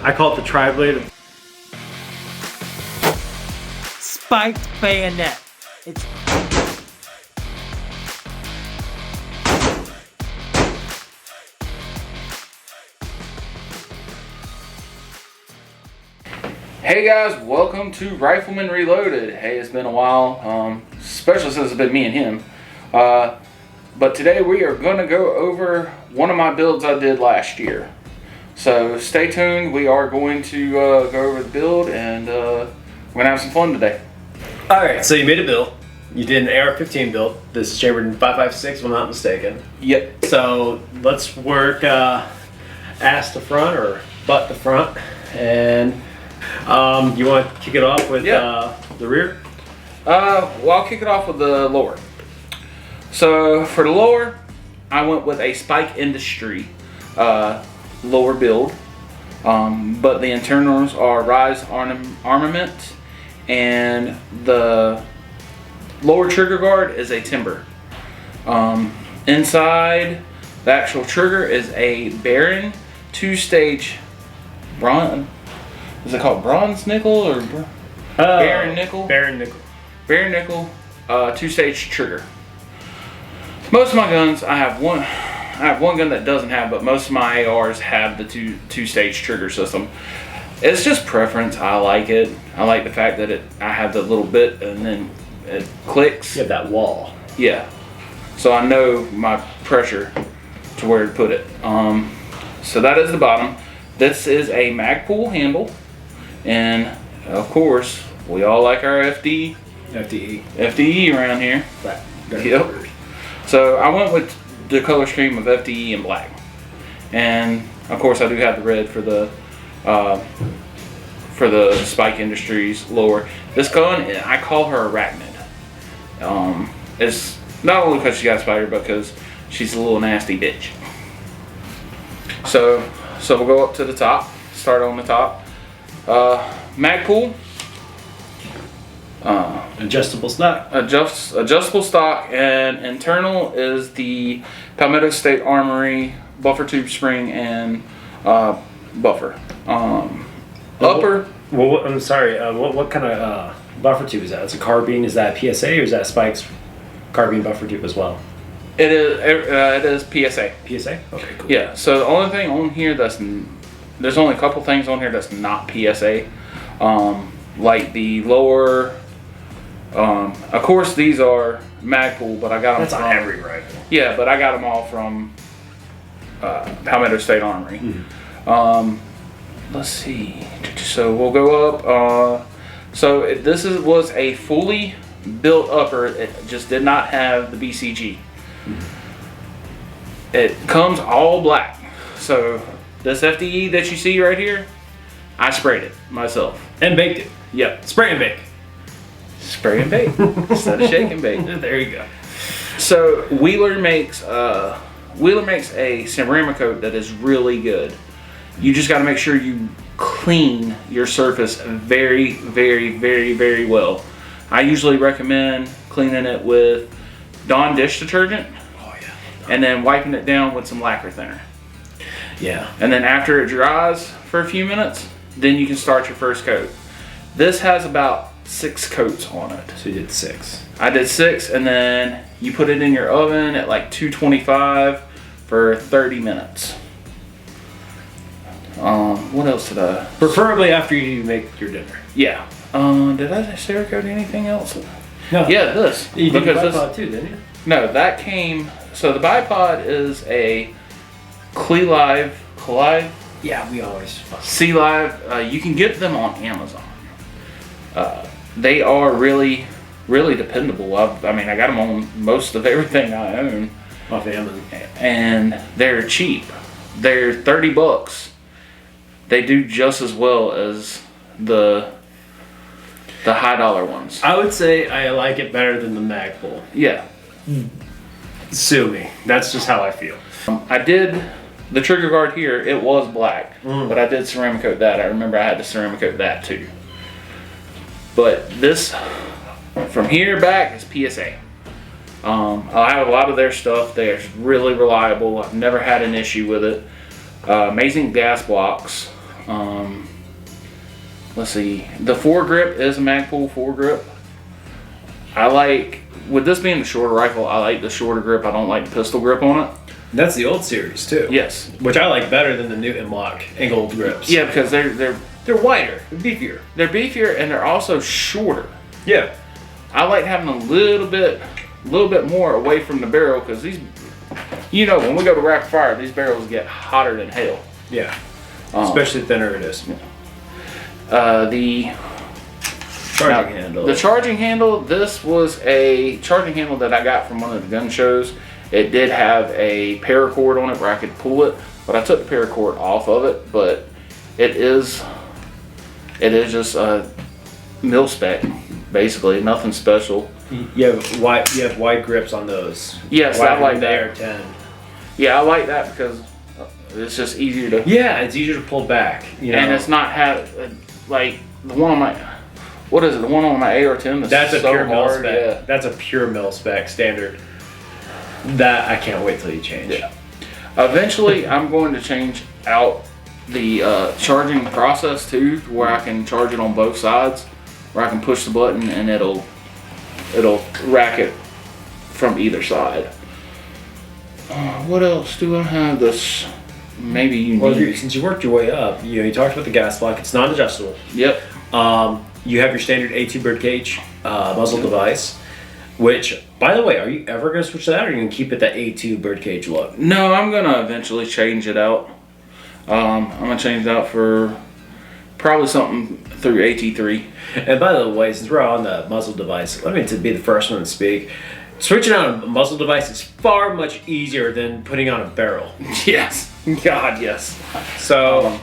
I call it the tri-blade spiked bayonet. It's Hey guys, welcome to Rifleman Reloaded. Hey, it's been a while, especially since it's been me and him. But today we are going to go over one of my builds I did last year. So stay tuned. We are going to go over the build, and we're going to have some fun today. alright, so you made a build. You did an AR-15 build. This is chambered in 5.56, if I'm not mistaken. Yep. So let's work ass to front or butt to front. And you want to kick it off with the rear? Well, I'll kick it off with the lower. So for the lower, I went with a Spike Industry lower build, but the internals are Rise Armament, and the lower trigger guard is a Timber. Inside, the actual trigger is a Baron 2-stage bronze. Is it called bronze nickel or Baron nickel? Baron nickel. Baron nickel, 2-stage trigger. Most of my guns, I have one gun that doesn't have, but most of my ARs have the two-stage trigger system. It's just preference. I like it. I like the fact that I have the little bit and then it clicks. You have that wall. Yeah. So I know my pressure to where to put it. So that is the bottom. This is a Magpul handle, and of course we all like our FDE around here. Right. Yep. So I went with the color scheme of FDE and black, and of course I do have the red for the Spike Industries lower. This gun, I call her Arachnid. It's not only because she got a spider, but because she's a little nasty bitch. So we'll go up to the top. Start on the top. Magpul. Adjustable stock. Adjustable stock, and internal is the Palmetto State Armory buffer tube spring and buffer. Upper. Well, I'm sorry. What kind of buffer tube is that? It's a carbine. Is that PSA or is that Spike's carbine buffer tube as well? It is PSA. PSA. Okay, cool. Yeah. So the only thing on here there's only a couple things on here that's not PSA. Like the lower. Of course, these are Magpul, but I got them That's on every rifle. Yeah, but I got them all from Palmetto State Armory. Mm-hmm. Let's see. So we'll go up. So this was a fully built upper. It just did not have the BCG. Mm-hmm. It comes all black. So this FDE that you see right here, I sprayed it myself And baked it. Yep. Spray and bake. Spray and bake instead of shake and bake. There you go. So Wheeler makes a ceramic coat that is really good. You just got to make sure you clean your surface very, very, very, very well. I usually recommend cleaning it with Dawn dish detergent. Oh yeah. And then wiping it down with some lacquer thinner. Yeah. And then after it dries for a few minutes, then you can start your first coat. This has about 6 coats on it. So you did 6. I did 6, and then you put it in your oven at like 225 for 30 minutes. What else did I? Preferably after you make your dinner. Yeah. Did I Cerakote anything else? No. Yeah, this. You did the because bipod too, didn't you? No, that came. So the bipod is a Clee-Live. Yeah, we always. C-Live. You can get them on Amazon. They are really, really dependable. I mean, I got them on most of everything I own. Off Amazon. And they're cheap. They're $30. They do just as well as the high dollar ones. I would say I like it better than the Magpul. Yeah. Sue me. That's just how I feel. I did the trigger guard here. It was black, but I did ceramic coat that. I remember I had to ceramic coat that too. But this, from here back, is PSA. I have a lot of their stuff. They're really reliable. I've never had an issue with it. Amazing gas blocks. Let's see. The foregrip is a Magpul foregrip. I like, with this being the shorter rifle, I like the shorter grip. I don't like the pistol grip on it. That's the old series too. Yes. Which I like better than the new Hemlock angled grips. Yeah, because they're wider, they're beefier. They're beefier and they're also shorter. Yeah. I like having a little bit more away from the barrel because these, you know, when we go to rapid fire, these barrels get hotter than hell. Yeah. Especially the thinner it is. The charging handle. The charging handle, this was a charging handle that I got from one of the gun shows. It did have a paracord on it where I could pull it, but I took the paracord off of it. But it is just a mil spec, basically, nothing special. You have wide grips on those. Yes, I like that. AR-10. Yeah, I like that because it's just easier to. Yeah, it's easier to pull back. You know? And it's not like the one on my. What is it? The one on my AR-10. That's a so pure mil hard. spec. Yeah. That's a pure mil spec standard. That I can't wait till you change. Yeah. Eventually, I'm going to change out the charging process too, where I can charge it on both sides, where I can push the button and it'll rack it from either side. What else do I have? This maybe you need. Since you worked your way up, you talked about the gas block. It's non-adjustable. Yep. You have your standard A2 birdcage muzzle device. Which, by the way, are you ever going to switch to that, or are you going to keep it that A2 birdcage look? No, I'm going to eventually change it out. I'm going to change it out for probably something through AT3. And by the way, since we're on the muzzle device, let me be the first one to speak. Switching on a muzzle device is far much easier than putting on a barrel. Yes. God, yes. So,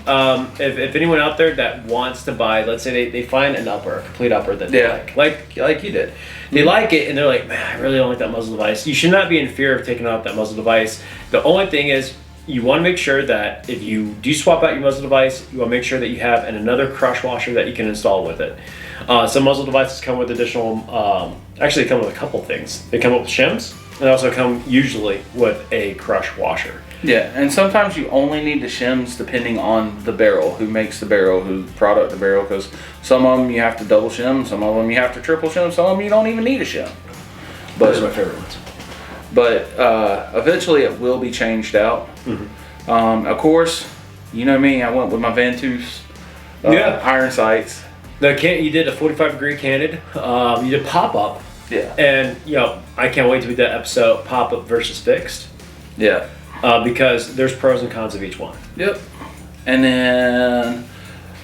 if anyone out there that wants to buy, let's say they find an upper, a complete upper that they like you did. They like it and they're like, man, I really don't like that muzzle device. You should not be in fear of taking off that muzzle device. The only thing is, you want to make sure that if you do swap out your muzzle device, you want to make sure that you have another crush washer that you can install with it. Some muzzle devices come with additional, actually they come with a couple things. They come with shims, and they also come usually with a crush washer. Yeah, and sometimes you only need the shims depending on the barrel, who makes the barrel, who product the barrel, because some of them you have to double shim, some of them you have to triple shim, some of them you don't even need a shim. Those are my favorite ones. But eventually it will be changed out. Mm-hmm. Of course, you know me, I went with my Ventus iron sights. You did a 45-degree candid. You did pop-up. Yeah. And, I can't wait to do that episode, pop-up versus fixed. Yeah. Because there's pros and cons of each one. Yep. And then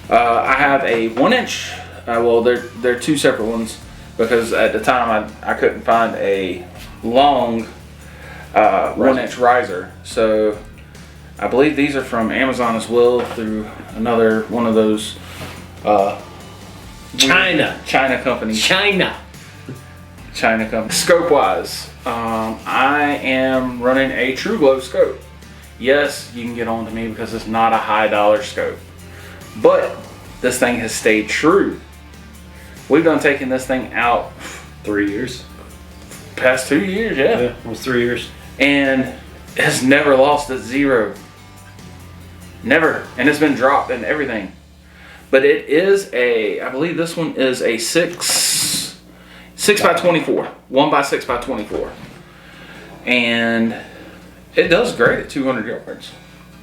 I have a 1-inch. Well, they're two separate ones because at the time I couldn't find a long 1-inch riser. So I believe these are from Amazon as well through another one of those China company. China company. Scope wise, I am running a True Glow scope. Yes, you can get on to me because it's not a high dollar scope, but this thing has stayed true. We've done taking this thing out 3 years. Past 2 years, yeah. Yeah, almost 3 years. And it's never lost a zero. Never. And it's been dropped and everything. But it is I believe this one is a 6x24. 1x6x24. And it does great at 200 yards.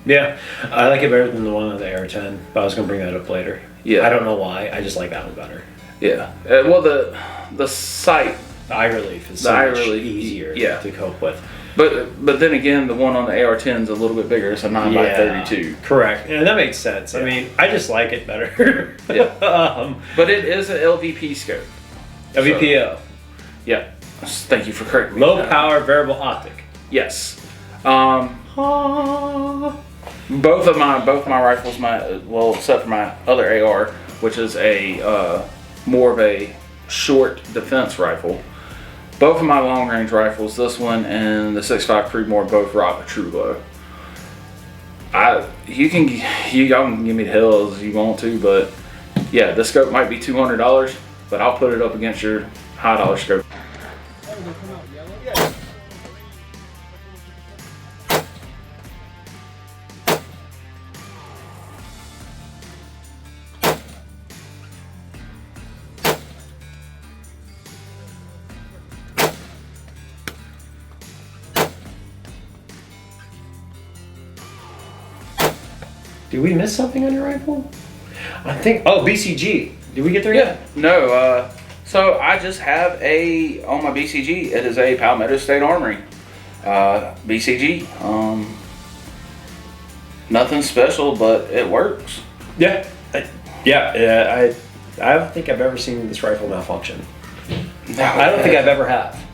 Yeah, I like it better than the one on the AR-10, but I was going to bring that up later. Yeah. I don't know why, I just like that one better. Yeah. Well, the sight. The eye relief is so much easier to cope with. But then again, the one on the AR-10 is a little bit bigger. It's a 9x32. Correct. And that makes sense. Yeah. I mean, I just like it better. Yeah. But it is an LVP scope. LVPO. So, yeah. Thank you for correcting me. Low power variable optic. Yes. Both my rifles, except for my other AR, which is a more of a short defense rifle. Both of my long range rifles, this one and the 6.5 Creedmoor, both rock a True Glow. Y'all can give me the hell as you want to, but yeah, this scope might be $200, but I'll put it up against your high dollar scope. Did we miss something on your rifle? I think. Oh, BCG. Did we get there yet? No. So I just have on my BCG. It is a Palmetto State Armory BCG. Nothing special, but it works. Yeah. I don't think I've ever seen this rifle malfunction. No, I don't think I've ever have.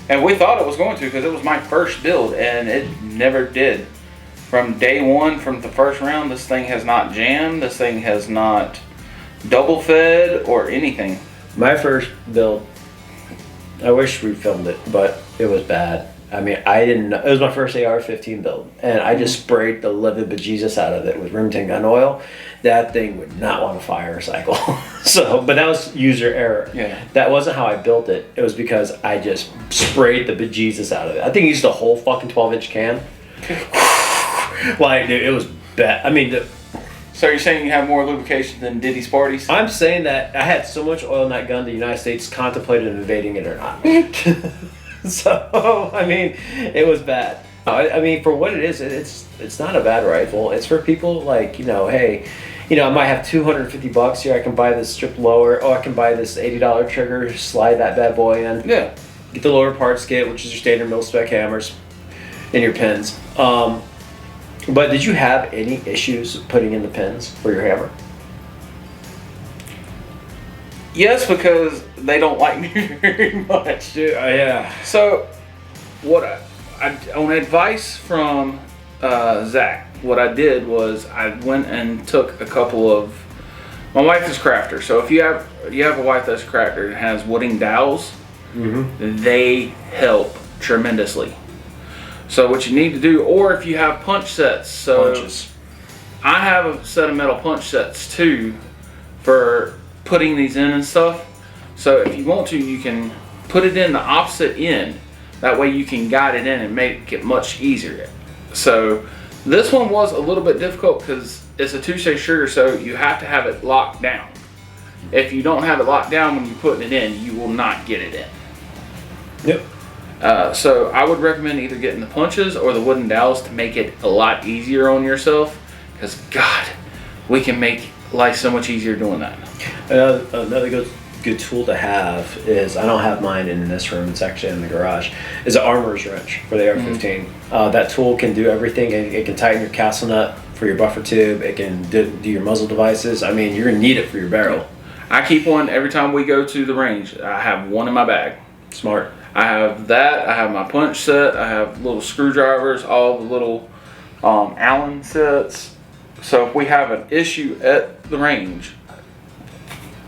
And we thought it was going to because it was my first build, and it never did. From day one, from the first round, this thing has not jammed. This thing has not double fed or anything. My first build, I wish we filmed it, but it was bad. I mean, I didn't know. It was my first AR-15 build, and I just sprayed the living bejesus out of it with Remington gun oil. That thing would not want to fire a cycle. But that was user error. Yeah. That wasn't how I built it. It was because I just sprayed the bejesus out of it. I think I used the whole fucking 12-inch can. Like, dude, it was bad. I mean, so you're saying you have more lubrication than Diddy's parties? I'm saying that I had so much oil in that gun, the United States contemplated invading it or not. So, I mean, it was bad. I mean, for what it is, it's not a bad rifle. It's for people like, hey, I might have $250 here. I can buy this strip lower. Oh, I can buy this $80 trigger, slide that bad boy in. Yeah. Get the lower parts kit, which is your standard mil-spec hammers and your pins. But did you have any issues putting in the pins for your hammer? Yes, because they don't like me very much. Yeah. So, what I on advice from Zach, what I did was I went and took a couple of. My wife is a crafter, so if you have a wife that's a crafter and has wooding dowels, they help tremendously. So what you need to do, or if you have punch sets, so Punches. I have a set of metal punch sets too for putting these in and stuff. So if you want to, you can put it in the opposite end. That way you can guide it in and make it much easier. So this one was a little bit difficult because it's a two-stage trigger, so you have to have it locked down. If you don't have it locked down when you're putting it in, you will not get it in. Yep. So I would recommend either getting the punches or the wooden dowels to make it a lot easier on yourself. Because God, we can make life so much easier doing that. Another good tool to have is, I don't have mine in this room, it's actually in the garage, is an armorer's wrench for the AR-15. That tool can do everything. It can tighten your castle nut for your buffer tube. It can do your muzzle devices. I mean, you're going to need it for your barrel. I keep one every time we go to the range. I have one in my bag. Smart. I have that. I have my punch set. I have little screwdrivers, all the little Allen sets. So if we have an issue at the range,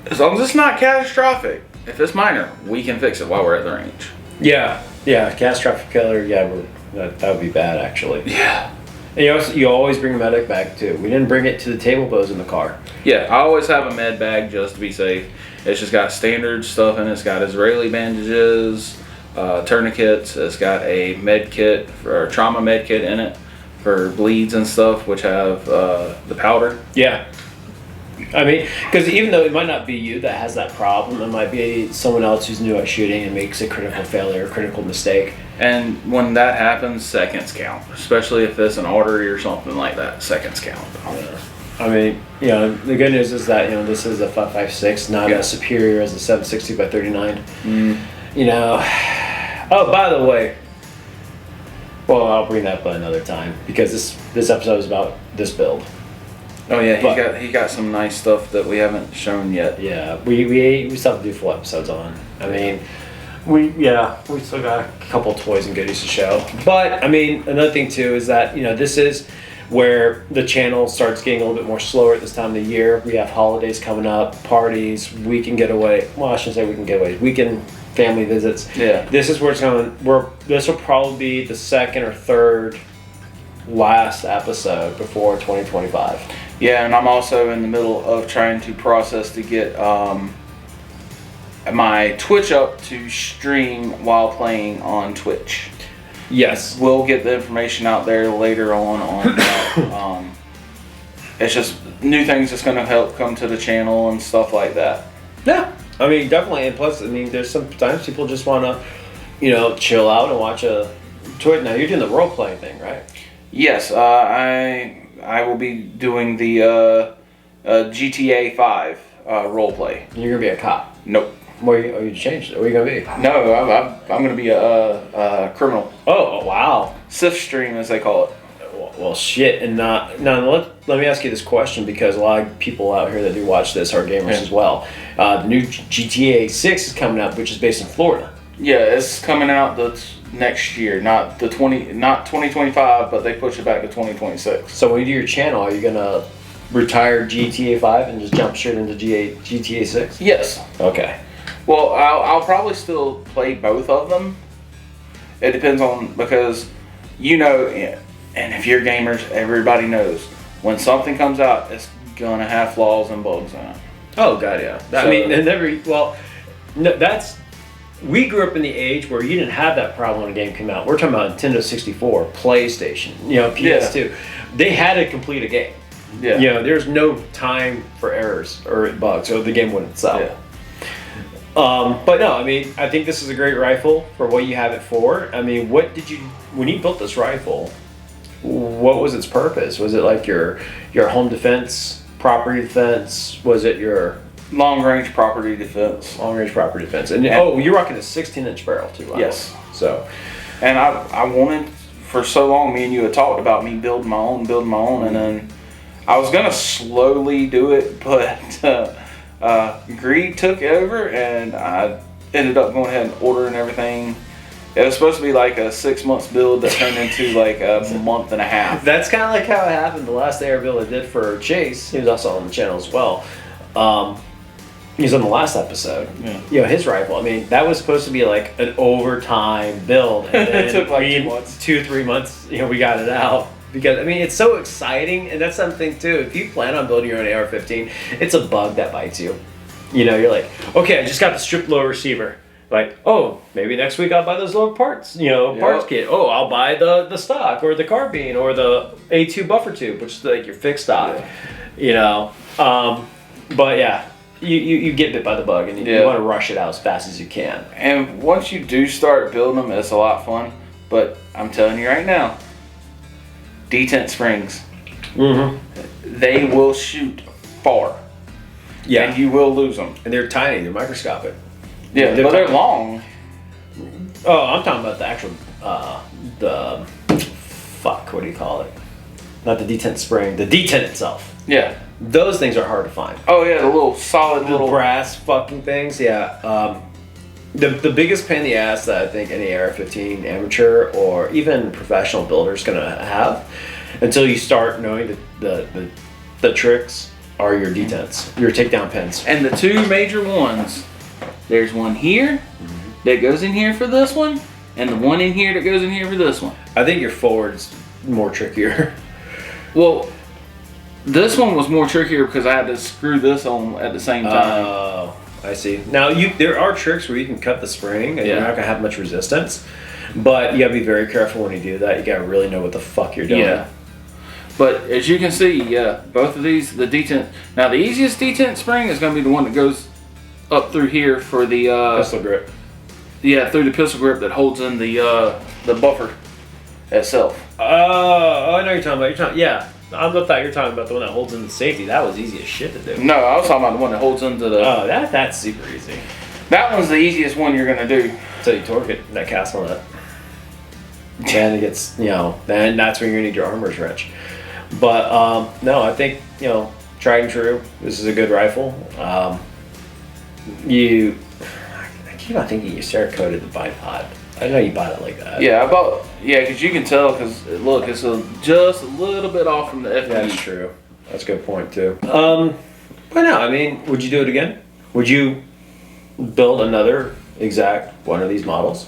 as long as it's not catastrophic, if it's minor, we can fix it while we're at the range. Yeah, catastrophic killer. Yeah, that would be bad actually. Yeah. And you always bring a medic bag too. We didn't bring it to the table, but it was in the car. Yeah, I always have a med bag just to be safe. It's just got standard stuff in it. It's got Israeli bandages, tourniquets. It's got a med kit or trauma med kit in it for bleeds and stuff, which have the powder. Yeah. I mean, because even though it might not be you that has that problem, it might be someone else who's new at shooting and makes a critical failure, a critical mistake. And when that happens, seconds count, especially if it's an artery or something like that. Seconds count. Yeah. I mean, the good news is that this is a 5.56, not as superior as a 760 by 39. Oh, by the way, well, I'll bring that up another time because this episode is about this build. Oh yeah, he got some nice stuff that we haven't shown yet. Yeah, we still have to do full episodes on. I mean, we still got a couple toys and goodies to show. But I mean, another thing too is that this is where the channel starts getting a little bit more slower at this time of the year. We have holidays coming up, parties, weekend getaway. Well, I shouldn't say weekend getaways, weekend family visits. Yeah. This is where it's going. This will probably be the second or third last episode before 2025. Yeah, and I'm also in the middle of trying to process to get my Twitch up to stream while playing on Twitch. Yes. We'll get the information out there later on that. It's just new things that's going to help come to the channel and stuff like that. Yeah. I mean, definitely. And plus, I mean, there's sometimes people just want to, chill out and watch a Twitch. Now, you're doing the role-playing thing, right? Yes, I will be doing the GTA 5 role play. You're gonna be a cop. Nope. You changed it. What are you gonna be? No, I'm gonna be a criminal. Oh wow. Sith stream, as they call it. Well, shit. And now let me ask you this question, because a lot of people out here that do watch this are gamers as well. The new GTA 6 is coming up, which is based in Florida. Yeah, it's coming out next year, not 2025, but they push it back to 2026. So when you do your channel, are you gonna retire GTA 5 and just jump straight into GTA 6? Yes. Okay. Well, I'll probably still play both of them. It depends on, because and if you're gamers, everybody knows when something comes out, it's gonna have flaws and bugs in it. Oh god, yeah. We grew up in the age where you didn't have that problem when a game came out. We're talking about Nintendo 64, PlayStation, PS2. Yeah. They had to complete a game. Yeah. There's no time for errors or bugs, or the game wouldn't sell. Yeah. But no, I mean, I think this is a great rifle for what you have it for. I mean, when you built this rifle, what was its purpose? Was it like your home defense, property defense? Was it your long-range property defense? Long-range property defense. And you're rocking a 16-inch barrel too, right? Yes. So, and I wanted, for so long, me and you had talked about me building my own, and then I was gonna slowly do it, but greed took over, and I ended up going ahead and ordering everything. It was supposed to be like a 6 months build that turned into like a month and a half. That's kind of like how it happened. The last AR build I did for Chase, he was also on the channel as well. He was on the last episode. Yeah. His rifle. I mean, that was supposed to be like an overtime build, and then it took like 2 months. 2-3 months. We got it out. Because, I mean, it's so exciting, and that's something too. If you plan on building your own AR-15, it's a bug that bites you. You're like, okay, I just got the stripped low receiver. Like, oh, maybe next week I'll buy those little parts, parts kit. Oh, I'll buy the stock, or the carbine, or the A2 buffer tube, which is like your fixed stock. Yeah. But yeah, you get bit by the bug, and you want to rush it out as fast as you can. And once you do start building them, it's a lot of fun. But I'm telling you right now, detent springs, they will shoot far. Yeah. And you will lose them. And they're tiny, they're microscopic. Yeah, but they're long. Oh, I'm talking about the actual, what do you call it? Not the detent spring, the detent itself. Yeah. Those things are hard to find. Oh yeah, the little solid little brass fucking things, yeah. The biggest pain in the ass that I think any AR-15 amateur or even professional builder is gonna have, until you start knowing the tricks, are your detents, your takedown pins. And the two major ones, there's one here that goes in here for this one, and the one in here that goes in here for this one. I think your forward's more trickier. Well, this one was more trickier because I had to screw this on at the same time. Oh, I see. Now, there are tricks where you can cut the spring and you're not going to have much resistance, but you got to be very careful when you do that. You got to really know what the fuck you're doing. Yeah. But as you can see, both of these, the detent. Now, the easiest detent spring is going to be the one that goes up through here for the pistol grip. Yeah, through the pistol grip that holds in the buffer itself. Oh, I know what you're talking about. Yeah, I thought you were talking about the one that holds in the safety. That was easy as shit to do. No, I was talking about the one that holds into the. Oh, that's super easy. That one's the easiest one you're gonna do. So you torque it, that castle nut. Then it gets, then that's when you're gonna need your armor's wrench. But no, I think tried and true. This is a good rifle. I keep on thinking you Cerakoted the bipod. I didn't know you bought it like that. Yeah, because you can tell, because look, it's just a little bit off from the FD. That's true. That's a good point too. But no, I mean, would you do it again? Would you build another exact one of these models?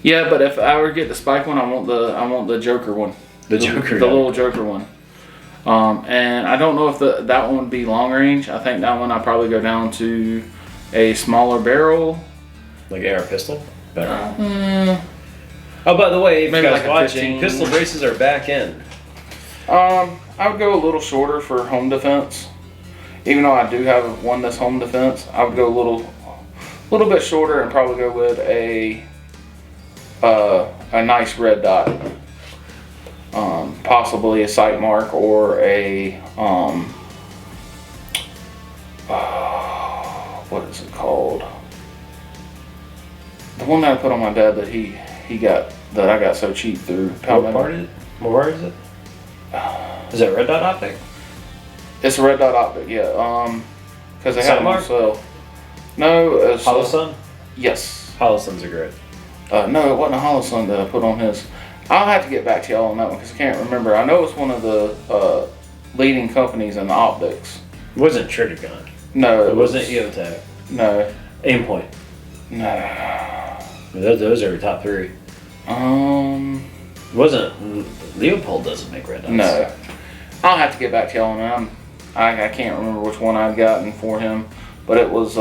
Yeah, but if I were to get the spike one, I want the Joker one. The Joker, the little Joker one. And I don't know if that one would be long range. I think that one I'd probably go down to a smaller barrel, like AR pistol. Better. Oh, by the way, if you guys watching, pistol braces are back in. I would go a little shorter for home defense. Even though I do have one that's home defense, I would go a little bit shorter and probably go with a nice red dot. possibly a sight mark or a what is it called? The one that I put on my dad that he got, that I got so cheap through What part is it? What part is it? Is it red dot optic? It's a red dot optic, yeah. Because they have them on sale. No, it's Holosun? Yes. Holosuns are great. No, it wasn't a Holosun that I put on his. I'll have to get back to y'all on that one because I can't remember. I know it's one of the leading companies in the optics. It wasn't Trigger Gun. No, It wasn't EOTech. No. Aimpoint. No. Those are top 3. It wasn't. Leopold doesn't make red dots. No. I'll have to get back to y'all on that. I can't remember which one I'd gotten for him, but it was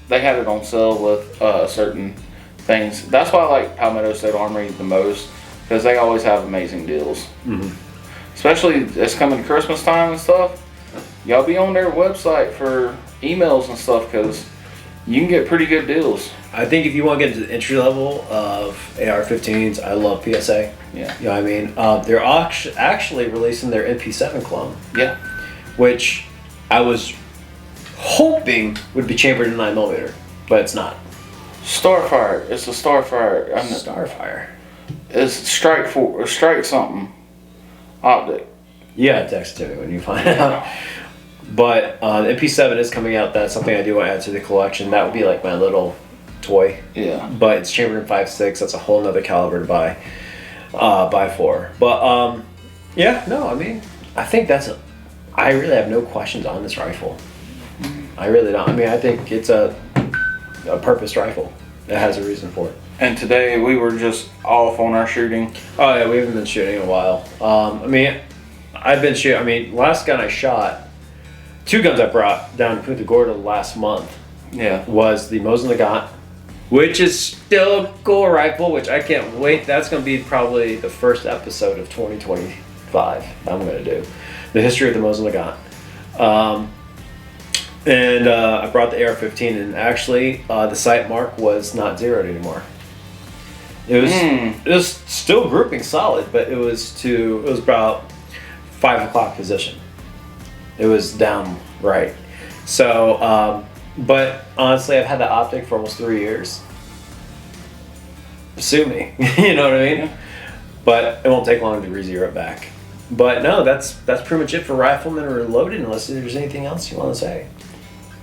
they had it on sale with certain things. That's why I like Palmetto State Armory the most, because they always have amazing deals. Mm-hmm. Especially it's coming Christmas time and stuff. Y'all be on their website for emails and stuff because you can get pretty good deals. I think if you want to get into the entry level of AR-15s, I love PSA. Yeah. You know what I mean? They're actually releasing their MP7 clone. Yeah. Which I was hoping would be chambered in 9mm, but it's not. Starfire. It's a Starfire. Starfire. It's strike something optic. Yeah, text it to me when you find out. But the MP7 is coming out. That's something I do want to add to the collection. That would be like my little toy. Yeah. But it's chambered in 5.6. That's a whole nother caliber to buy for. But yeah, no, I mean, I think I really have no questions on this rifle. I really don't. I mean, I think it's a purpose rifle. It has a reason for it. And today we were just off on our shooting. Oh yeah, we haven't been shooting in a while. I mean, I've been shooting. I mean, last gun I shot, 2 guns I brought down to Punta Gorda last month. Yeah. Was the Mosin Nagant, which is still a cool rifle, which I can't wait. That's going to be probably the first episode of 2025 I'm going to do. The history of the Mosin Nagant. And I brought the AR-15, and actually the sight mark was not zeroed anymore. It was still grouping solid, but it was about 5 o'clock position. It was down right. So, but honestly, I've had the optic for almost 3 years. Sue me, you know what I mean? But it won't take long to re-zero it back. But no, that's pretty much it for Rifleman Reloaded, unless there's anything else you want to say.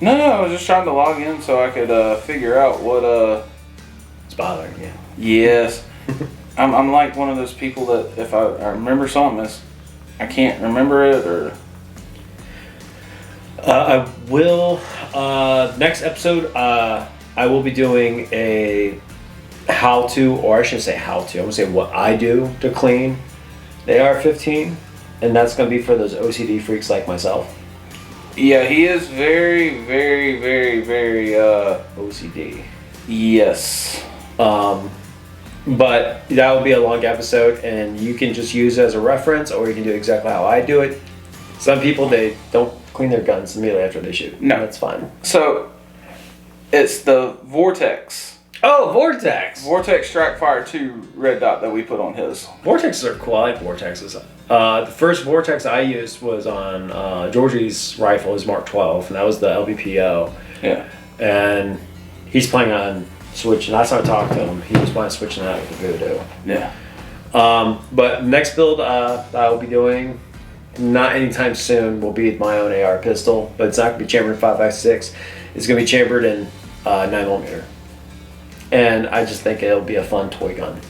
No, I was just trying to log in so I could figure out what It's bothering you. Yes. I'm like one of those people that if I remember something, I can't remember it or. I will. Next episode, I will be doing a how-to, or I shouldn't say how-to. I'm gonna say what I do to clean the AR-15, and that's gonna be for those OCD freaks like myself. Yeah, he is very, very, very, very OCD. Yes. But that will be a long episode, and you can just use it as a reference, or you can do exactly how I do it. Some people, they don't clean their guns immediately after they shoot. No. That's fine. So, it's the Vortex. Oh, Vortex! Vortex Strike Fire 2 red dot that we put on his. Vortexes are cool. I like Vortexes. The first Vortex I used was on Georgie's rifle, his Mark 12, and that was the LBPO. Yeah. And he's playing on Switch, and last time I talked to him, he was playing switching that with the Voodoo. Yeah. But next build that I will be doing, not anytime soon, will be my own AR pistol, but it's not going to be chambered in 5.56. It's going to be chambered in 9mm. And I just think it'll be a fun toy gun.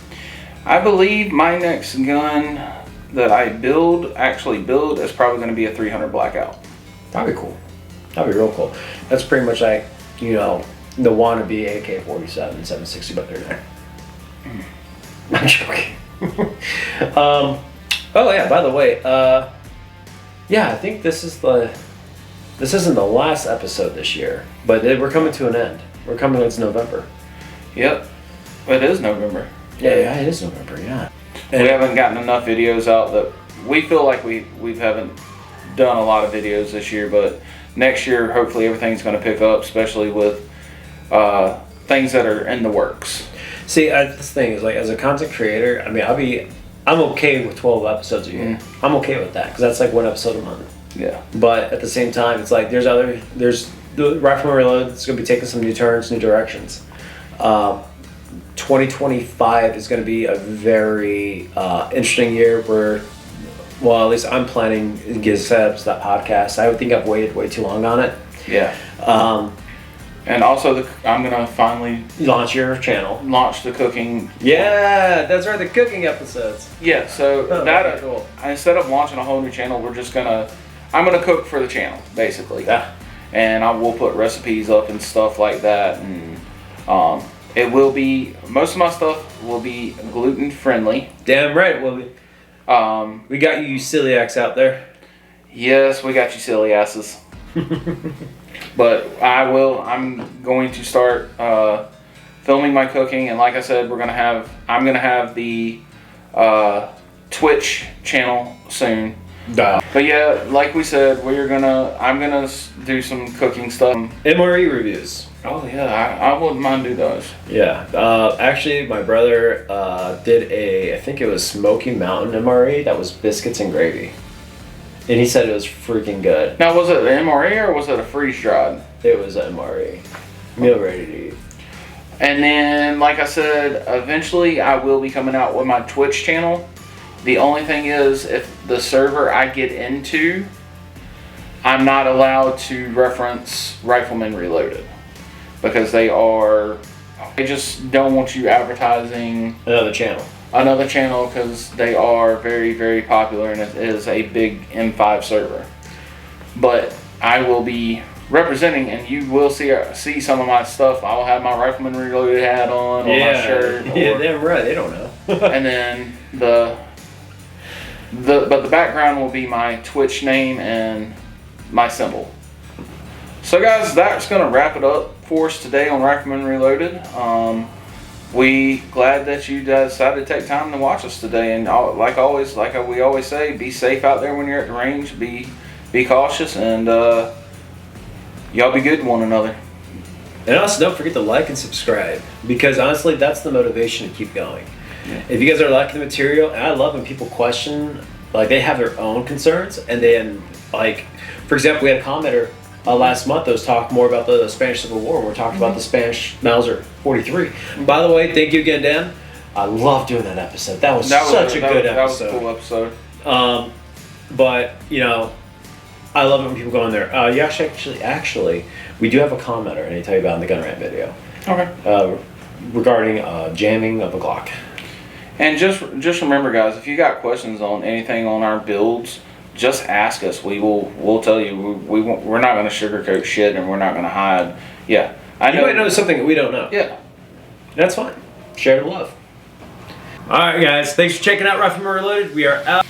I believe my next gun that I actually build, is probably going to be a 300 Blackout. That'd be cool. That'd be real cool. That's pretty much like, you know, the wannabe AK-47 760 buck there. I'm joking. Oh yeah, by the way, yeah, I think this isn't the last episode this year, but we're coming to an end. We're coming, it's November. Yep. It is November. Yeah, it is November, yeah. And we haven't gotten enough videos out that we feel like we haven't done a lot of videos this year, but next year hopefully everything's going to pick up, especially with things that are in the works. See, this thing is like, as a content creator, I mean, I'm okay with 12 episodes a year. I'm okay with that because that's like 1 episode a month. Yeah. But at the same time, it's like there's the Rifleman Reloaded is going to be taking some new turns, new directions. 2025 is going to be a very interesting year where, well, at least I'm planning to get set up that podcast. I would think I've waited way too long on it. Yeah. And also, I'm going to finally launch your channel. Launch the cooking. Yeah, that's right, the cooking episodes. Yeah, so cool. Instead of launching a whole new channel, I'm going to cook for the channel, basically. Yeah. And I will put recipes up and stuff like that. And it will be, most of my stuff will be gluten friendly. Damn right it will be. We got you celiacs out there. Yes, we got you silly asses. But I'm going to start filming my cooking, and like I said, I'm gonna have the Twitch channel soon. Duh. But yeah, like we said, I'm gonna do some cooking stuff. MRE reviews. Oh yeah, I wouldn't mind do those. Yeah, actually, my brother did I think it was Smoky Mountain MRE that was biscuits and gravy. And he said it was freaking good. Now, was it an MRE or was it a freeze dried? It was an MRE. Meal ready to eat. And then, like I said, eventually I will be coming out with my Twitch channel. The only thing is, if the server I get into, I'm not allowed to reference Rifleman Reloaded. Because they just don't want you advertising another channel because they are very, very popular and it is a big M5 server. But I will be representing, and you will see some of my stuff. I'll have my Rifleman Reloaded hat on, or my shirt. Yeah, damn right. They don't know. And then but the background will be my Twitch name and my symbol. So guys, that's gonna wrap it up for us today on Rifleman Reloaded. We glad that you decided to take time to watch us today, and like we always say, be safe out there when you're at the range. Be cautious, and y'all be good to one another. And also, don't forget to like and subscribe, because honestly, that's the motivation to keep going. Yeah. If you guys are liking the material, and I love when people question, like they have their own concerns, and then like, for example, we had a commenter last month that was talking more about the Spanish Civil War. We're talking about the Spanish Mauser 43. By the way, thank you again, Dan. I love doing that episode. That was such a good episode. That was a cool episode. But you know, I love it when people go in there. Actually, we do have a commenter, and I tell you about in the gun rant video. Okay. Regarding jamming of a Glock. And just remember, guys, if you got questions on anything on our builds, just ask us. We'll tell you. We're not going to sugarcoat shit, and we're not going to hide. Yeah, you might know something that we don't know. Yeah, that's fine. Share the love. All right, guys. Thanks for checking out Rifleman Reloaded. We are out.